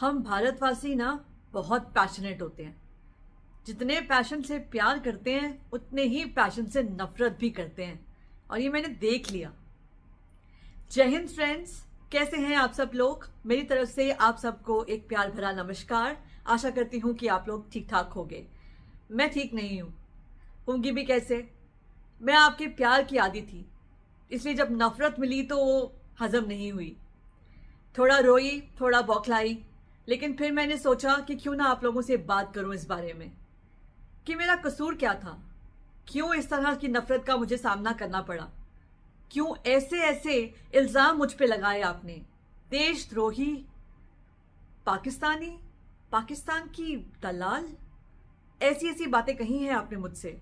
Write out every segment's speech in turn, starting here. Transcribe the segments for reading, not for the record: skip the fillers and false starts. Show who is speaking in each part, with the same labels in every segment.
Speaker 1: हम भारतवासी ना बहुत पैशनेट होते हैं। जितने पैशन से प्यार करते हैं उतने ही पैशन से नफरत भी करते हैं, और ये मैंने देख लिया। जय हिंद फ्रेंड्स, कैसे हैं आप सब लोग? मेरी तरफ से आप सबको एक प्यार भरा नमस्कार। आशा करती हूँ कि आप लोग ठीक ठाक होंगे। मैं ठीक नहीं हूँ, होंगी भी कैसे। मैं आपके प्यार की आदी थी, इसलिए जब नफरत मिली तो वो हजम नहीं हुई। थोड़ा रोई, थोड़ा बौखलाई, लेकिन फिर मैंने सोचा कि क्यों ना आप लोगों से बात करूं इस बारे में कि मेरा कसूर क्या था, क्यों इस तरह की नफरत का मुझे सामना करना पड़ा, क्यों ऐसे ऐसे इल्जाम मुझ पे लगाए आपने। देशद्रोही, पाकिस्तानी, पाकिस्तान की दलाल, ऐसी ऐसी बातें कही हैं आपने मुझसे।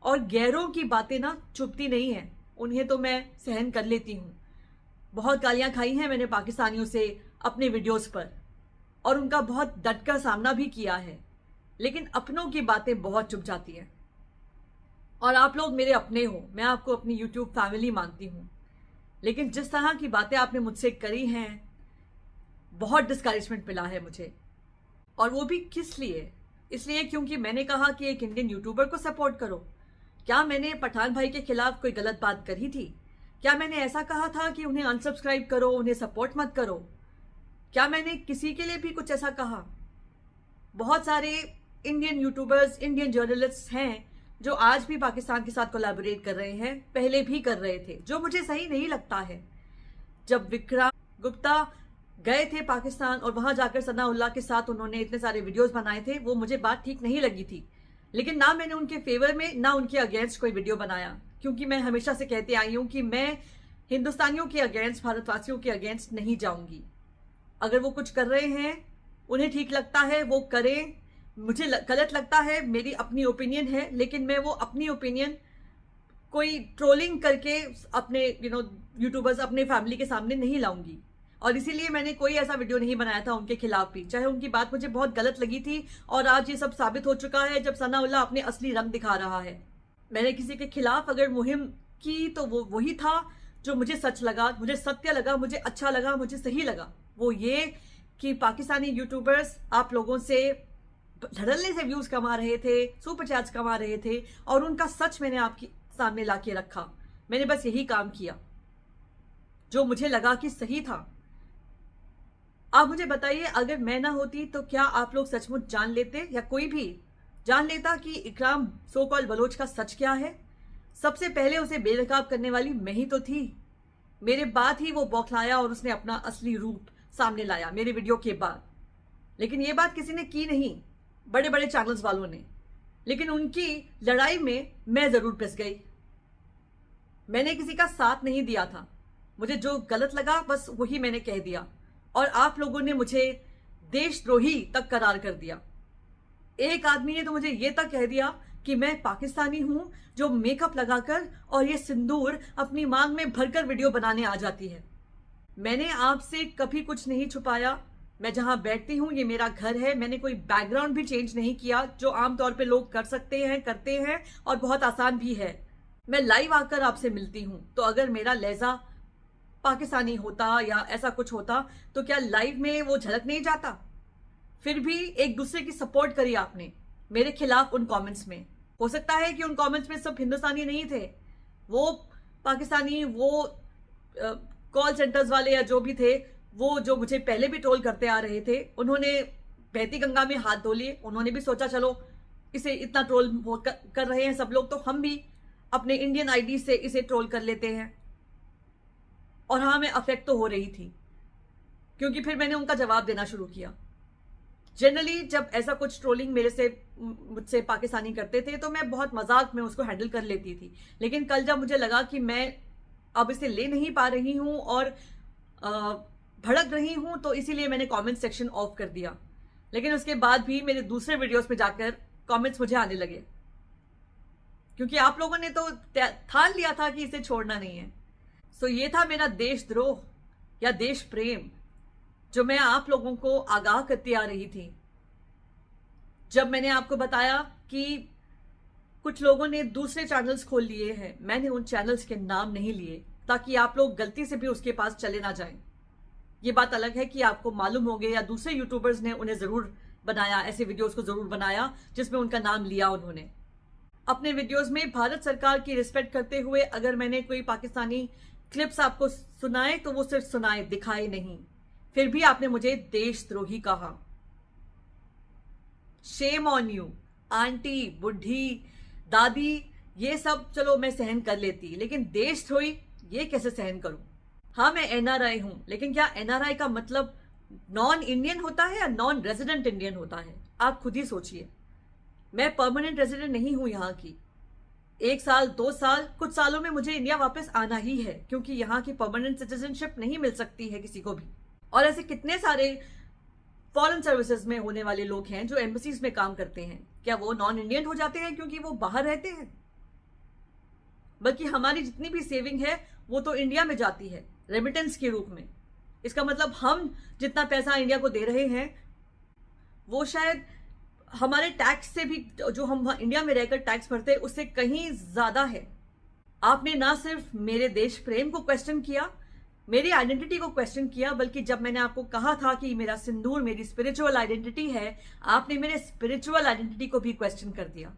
Speaker 1: और गैरों की बातें ना चुभती नहीं है, उन्हें तो मैं सहन कर लेती हूँ। बहुत गालियां खाई हैं मैंने पाकिस्तानियों से अपने वीडियोस पर, और उनका बहुत डटकर सामना भी किया है, लेकिन अपनों की बातें बहुत चुभ जाती हैं। और आप लोग मेरे अपने हो, मैं आपको अपनी यूट्यूब फैमिली मानती हूँ, लेकिन जिस तरह की बातें आपने मुझसे करी हैं, बहुत डिस्करेजमेंट मिला है मुझे। और वो भी किस लिए? इसलिए क्योंकि मैंने कहा कि एक इंडियन यूट्यूबर को सपोर्ट करो। क्या मैंने पठान भाई के खिलाफ कोई गलत बात कही थी? क्या मैंने ऐसा कहा था कि उन्हें अनसब्सक्राइब करो, उन्हें सपोर्ट मत करो? क्या मैंने किसी के लिए भी कुछ ऐसा कहा? बहुत सारे इंडियन यूट्यूबर्स, इंडियन जर्नलिस्ट हैं जो आज भी पाकिस्तान के साथ कोलैबोरेट कर रहे हैं, पहले भी कर रहे थे, जो मुझे सही नहीं लगता है। जब विक्रम गुप्ता गए थे पाकिस्तान और वहां जाकर सनाउल्लाह के साथ उन्होंने इतने सारे वीडियोस बनाए थे, वो मुझे बात ठीक नहीं लगी थी। लेकिन ना मैंने उनके फेवर में ना उनके अगेंस्ट कोई वीडियो बनाया, क्योंकि मैं हमेशा से कहती आई हूं कि मैं हिंदुस्तानियों के अगेंस्ट, भारतवासियों के अगेंस्ट नहीं जाऊंगी। अगर वो कुछ कर रहे हैं, उन्हें ठीक लगता है वो करें, मुझे गलत लगता है, मेरी अपनी ओपिनियन है, लेकिन मैं वो अपनी ओपिनियन कोई ट्रोलिंग करके अपने यूट्यूबर्स, अपने फैमिली के सामने नहीं लाऊंगी। और इसीलिए मैंने कोई ऐसा वीडियो नहीं बनाया था उनके खिलाफ भी, चाहे उनकी बात मुझे बहुत गलत लगी थी। और आज ये सब साबित हो चुका है जब सनाउल्लाह अपने असली रंग दिखा रहा है। मैंने किसी के खिलाफ अगर मुहिम की तो वो वही था जो मुझे सच लगा, मुझे सत्य लगा, मुझे अच्छा लगा, मुझे सही लगा। वो ये कि पाकिस्तानी यूट्यूबर्स आप लोगों से धड़ल्ले से व्यूज कमा रहे थे, सुपर चैट्स कमा रहे थे, और उनका सच मैंने आपके सामने लाके रखा। मैंने बस यही काम किया जो मुझे लगा कि सही था। आप मुझे बताइए, अगर मैं ना होती तो क्या आप लोग सचमुच जान लेते, या कोई भी जान लेता कि इकराम सो कॉल्ड बलोच का सच क्या है? सबसे पहले उसे बेनकाब करने वाली मैं ही तो थी। मेरे बाद ही वो बौखलाया और उसने अपना असली रूप सामने लाया मेरे वीडियो के बाद। लेकिन ये बात किसी ने की नहीं, बड़े बड़े चैनल्स वालों ने। लेकिन उनकी लड़ाई में मैं जरूर पिस गई। मैंने किसी का साथ नहीं दिया था, मुझे जो गलत लगा बस वही मैंने कह दिया, और आप लोगों ने मुझे देशद्रोही तक करार कर दिया। एक आदमी ने तो मुझे ये तक कह दिया कि मैं पाकिस्तानी हूं जो मेकअप लगाकर और ये सिंदूर अपनी मांग में भरकर वीडियो बनाने आ जाती है। मैंने आपसे कभी कुछ नहीं छुपाया। मैं जहां बैठती हूं ये मेरा घर है। मैंने कोई बैकग्राउंड भी चेंज नहीं किया, जो आमतौर पे लोग कर सकते हैं, करते हैं, और बहुत आसान भी है। मैं लाइव आकर आपसे मिलती हूं, तो अगर मेरा लहजा पाकिस्तानी होता या ऐसा कुछ होता तो क्या लाइव में वो झलक नहीं जाता? फिर भी एक दूसरे की सपोर्ट करी आपने मेरे खिलाफ उन कमेंट्स में। हो सकता है कि उन कमेंट्स में सब हिंदुस्तानी नहीं थे, वो पाकिस्तानी, वो कॉल सेंटर्स वाले या जो भी थे, वो जो मुझे पहले भी ट्रोल करते आ रहे थे, उन्होंने बहती गंगा में हाथ धो लिए। उन्होंने भी सोचा चलो इसे इतना ट्रोल कर रहे हैं सब लोग, तो हम भी अपने इंडियन आईडी से इसे ट्रोल कर लेते हैं। और हाँ, मैं अफेक्ट तो हो रही थी, क्योंकि फिर मैंने उनका जवाब देना शुरू किया। जनरली जब ऐसा कुछ ट्रोलिंग मुझसे पाकिस्तानी करते थे तो मैं बहुत मजाक में उसको हैंडल कर लेती थी। लेकिन कल जब मुझे लगा कि मैं अब इसे ले नहीं पा रही हूं और भड़क रही हूं, तो इसीलिए मैंने कमेंट सेक्शन ऑफ कर दिया। लेकिन उसके बाद भी मेरे दूसरे वीडियोस में जाकर कमेंट्स मुझे आने लगे, क्योंकि आप लोगों ने तो ठान लिया था कि इसे छोड़ना नहीं है। सो ये था मेरा देशद्रोह या देश प्रेम, जो मैं आप लोगों को आगाह करती आ रही थी। जब मैंने आपको बताया कि कुछ लोगों ने दूसरे चैनल्स खोल लिए हैं, मैंने उन चैनल्स के नाम नहीं लिए ताकि आप लोग गलती से भी उसके पास चले ना जाएं। ये बात अलग है कि आपको मालूम होंगे या दूसरे यूट्यूबर्स ने उन्हें ज़रूर बनाया, ऐसे वीडियोस को ज़रूर बनाया जिसमें उनका नाम लिया उन्होंने। अपने वीडियोस में भारत सरकार की रिस्पेक्ट करते हुए अगर मैंने कोई पाकिस्तानी क्लिप्स आपको सुनाए तो वो सिर्फ सुनाए, दिखाए नहीं। फिर भी आपने मुझे देशद्रोही कहा। Shame on you. आंटी, बुढ़ी, दादी, ये सब चलो मैं सहन कर लेती, लेकिन देशद्रोही ये कैसे सहन करूं? हाँ, मैं एनआरआई हूं, लेकिन क्या एनआरआई का मतलब नॉन इंडियन होता है या नॉन रेजिडेंट इंडियन होता है? आप खुद ही सोचिए। मैं परमानेंट रेजिडेंट नहीं हूं यहाँ की। 1 साल, 2 साल, कुछ सालों में मुझे इंडिया वापस आना ही है, क्योंकि यहाँ की परमानेंट सिटीजनशिप नहीं मिल सकती है किसी को भी। और ऐसे कितने सारे फॉरेन सर्विसेज में होने वाले लोग हैं जो एम्बेसीज में काम करते हैं, क्या वो नॉन इंडियन हो जाते हैं क्योंकि वो बाहर रहते हैं? बल्कि हमारी जितनी भी सेविंग है वो तो इंडिया में जाती है रेमिटेंस के रूप में। इसका मतलब हम जितना पैसा इंडिया को दे रहे हैं वो शायद हमारे टैक्स से भी, जो हम इंडिया में रहकर टैक्स भरते हैं उससे कहीं ज्यादा है। आपने ना सिर्फ मेरे देश प्रेम को क्वेश्चन किया, मेरी आइडेंटिटी को क्वेश्चन किया, बल्कि जब मैंने आपको कहा था कि मेरा सिंदूर मेरी स्पिरिचुअल आइडेंटिटी है, आपने मेरे स्पिरिचुअल आइडेंटिटी को भी क्वेश्चन कर दिया।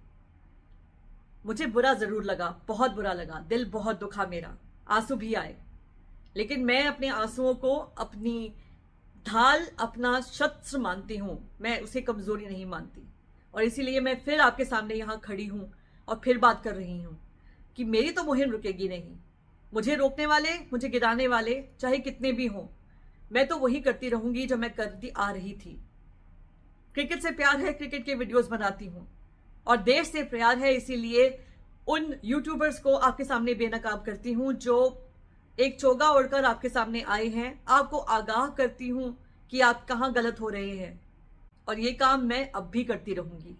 Speaker 1: मुझे बुरा जरूर लगा, बहुत बुरा लगा, दिल बहुत दुखा मेरा, आंसू भी आए, लेकिन मैं अपने आंसुओं को अपनी ढाल, अपना शस्त्र मानती हूं, मैं उसे कमजोरी नहीं मानती। और इसीलिए मैं फिर आपके सामने यहां खड़ी हूं और फिर बात कर रही हूं कि मेरी तो मुहिम रुकेगी नहीं। मुझे रोकने वाले, मुझे गिराने वाले चाहे कितने भी हों, मैं तो वही करती रहूंगी जो मैं करती आ रही थी। क्रिकेट से प्यार है, क्रिकेट के वीडियोस बनाती हूं, और देश से प्यार है, इसीलिए उन यूट्यूबर्स को आपके सामने बेनकाब करती हूं जो एक चोगा ओढ़कर आपके सामने आए हैं। आपको आगाह करती हूं कि आप कहां गलत हो रहे हैं, और ये काम मैं अब भी करती रहूंगी।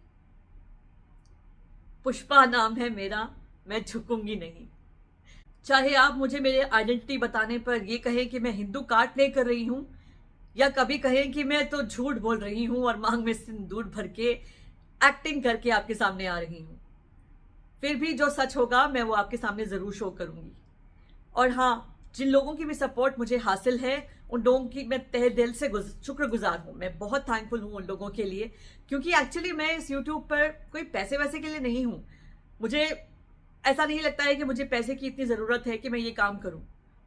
Speaker 1: पुष्पा नाम है मेरा, मैं झुकूंगी नहीं। चाहे आप मुझे मेरे आइडेंटिटी बताने पर ये कहें कि मैं हिंदू काट नहीं कर रही हूं, या कभी कहें कि मैं तो झूठ बोल रही हूं और मांग में सिंदूर भर के एक्टिंग करके आपके सामने आ रही हूं, फिर भी जो सच होगा मैं वो आपके सामने जरूर शो करूंगी। और हाँ, जिन लोगों की भी सपोर्ट मुझे हासिल है उन लोगों की मैं तहे दिल से शुक्रगुजार हूँ। मैं बहुत थैंकफुल हूँ उन लोगों के लिए, क्योंकि एक्चुअली मैं इस यूट्यूब पर कोई पैसे वैसे के लिए नहीं हूँ। मुझे ऐसा नहीं लगता है कि मुझे पैसे की इतनी ज़रूरत है कि मैं ये काम करूँ।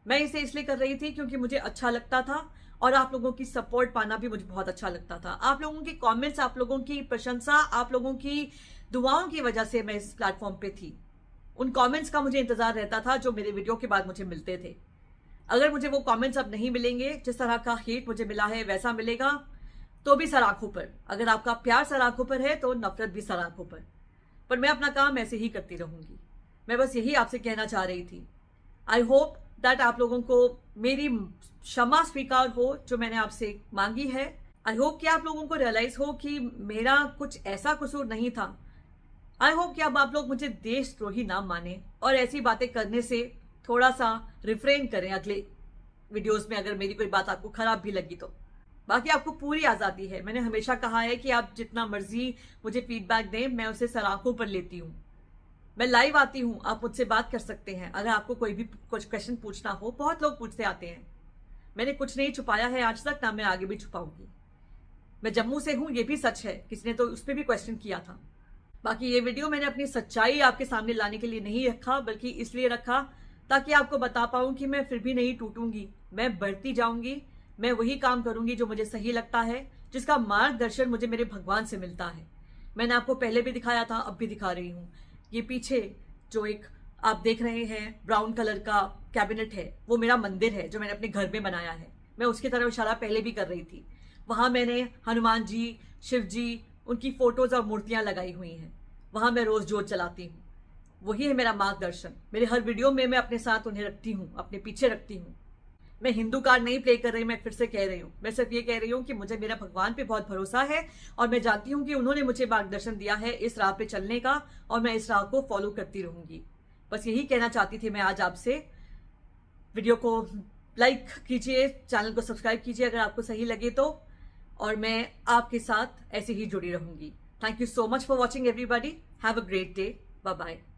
Speaker 1: मैं इसे इसलिए कर रही थी क्योंकि मुझे अच्छा लगता था, और आप लोगों की सपोर्ट पाना भी मुझे बहुत अच्छा लगता था। आप लोगों की कमेंट्स, आप लोगों की प्रशंसा, आप लोगों की दुआओं की वजह से मैं इस प्लेटफॉर्म पे थी। उन कमेंट्स का मुझे इंतजार रहता था जो मेरे वीडियो के बाद मुझे मिलते थे। अगर मुझे वो कमेंट्स अब नहीं मिलेंगे, जिस तरह का हेट मुझे मिला है वैसा मिलेगा, तो भी सर आंखों पर। अगर आपका प्यार सर आंखों पर है तो नफरत भी सर आंखों पर मैं अपना काम ऐसे ही करती रहूंगी। मैं बस यही आपसे कहना चाह रही थी। आई होप दैट आप लोगों को मेरी क्षमा स्वीकार हो जो मैंने आपसे मांगी है। आई होप कि आप लोगों को रियलाइज हो कि मेरा कुछ ऐसा कसूर नहीं था। आई होप कि अब आप लोग मुझे देशद्रोही ना माने और ऐसी बातें करने से थोड़ा सा रिफ्रेन करें अगले वीडियोस में, अगर मेरी कोई बात आपको खराब भी लगी तो। बाकी आपको पूरी आज़ादी है। मैंने हमेशा कहा है कि आप जितना मर्जी मुझे फीडबैक दें, मैं उसे सराखों पर लेती हूँ। मैं लाइव आती हूँ, आप मुझसे बात कर सकते हैं। अगर आपको कोई भी कुछ क्वेश्चन पूछना हो, बहुत लोग पूछते आते हैं। मैंने कुछ नहीं छुपाया है आज तक, ना मैं आगे भी छुपाऊंगी। मैं जम्मू से हूँ, ये भी सच है, किसी ने तो उस पर भी क्वेश्चन किया था। बाकी ये वीडियो मैंने अपनी सच्चाई आपके सामने लाने के लिए नहीं रखा, बल्कि इसलिए रखा ताकि आपको बता पाऊं कि मैं फिर भी नहीं टूटूंगी। मैं बढ़ती जाऊंगी, मैं वही काम करूंगी जो मुझे सही लगता है, जिसका मार्गदर्शन मुझे मेरे भगवान से मिलता है। मैंने आपको पहले भी दिखाया था, अब भी दिखा रही हूँ। ये पीछे जो एक आप देख रहे हैं ब्राउन कलर का कैबिनेट है, वो मेरा मंदिर है जो मैंने अपने घर में बनाया है। मैं उसकी तरफ इशारा पहले भी कर रही थी। वहां मैंने हनुमान जी, शिव जी, उनकी फोटोज और मूर्तियां लगाई हुई हैं। वहां मैं रोज जोत चलाती हूँ। वही है मेरा मार्गदर्शन। मेरे हर वीडियो में मैं अपने साथ उन्हें रखती हूँ, अपने पीछे रखती हूँ। मैं हिंदू कार्ड नहीं प्ले कर रही, मैं फिर से कह रही हूँ। मैं सिर्फ ये कह रही हूँ कि मुझे मेरा भगवान पे बहुत भरोसा है, और मैं जानती हूँ कि उन्होंने मुझे मार्गदर्शन दिया है इस राह पे चलने का, और मैं इस राह को फॉलो करती रहूंगी। बस यही कहना चाहती थी मैं आज आपसे। वीडियो को लाइक कीजिए, चैनल को सब्सक्राइब कीजिए अगर आपको सही लगे तो, और मैं आपके साथ ऐसे ही जुड़ी रहूंगी। Thank you so much for watching everybody. Have a great day. Bye bye.